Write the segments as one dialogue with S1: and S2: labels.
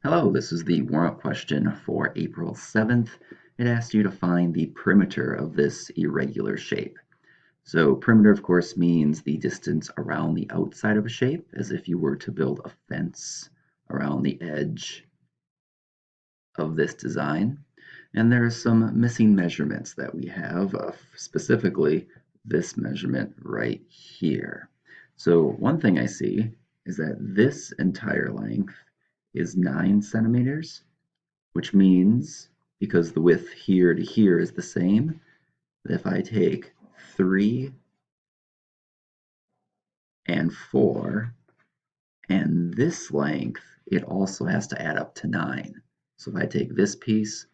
S1: Hello, this is the warm-up question for April 7th. It asks you to find the perimeter of this irregular shape. So perimeter, of course, means the distance around the outside of a shape, as if you were to build a fence around the edge of this design. And there are some missing measurements that we have, specifically this measurement right here. So one thing I see is that this entire length is 9 centimeters, which means, because the width here to here is the same, that if I take 3 and 4 and this length, it also has to add up to 9. So if I take this piece,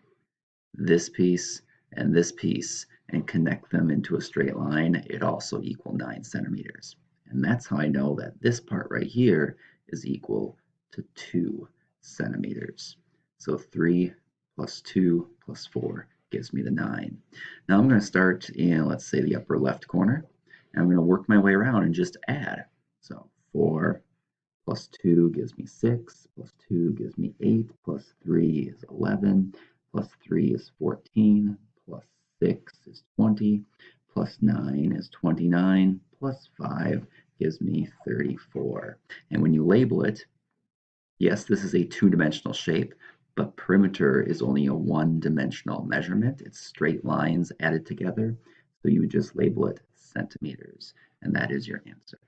S1: and this piece, and connect them into a straight line, it also equal 9 centimeters. And that's how I know that this part right here is equal to 2 centimeters. So 3 plus 2 plus 4 gives me the 9. Now I'm going to start in, let's say, the upper left corner, and I'm going to work my way around and just add. So 4 plus 2 gives me 6, plus 2 gives me 8, plus 3 is 11, plus 3 is 14, plus 6 is 20, plus 9 is 29, plus 5 gives me 34. And when you label it, yes, this is a two-dimensional shape, but perimeter is only a one-dimensional measurement. It's straight lines added together. So you would just label it centimeters, and that is your answer.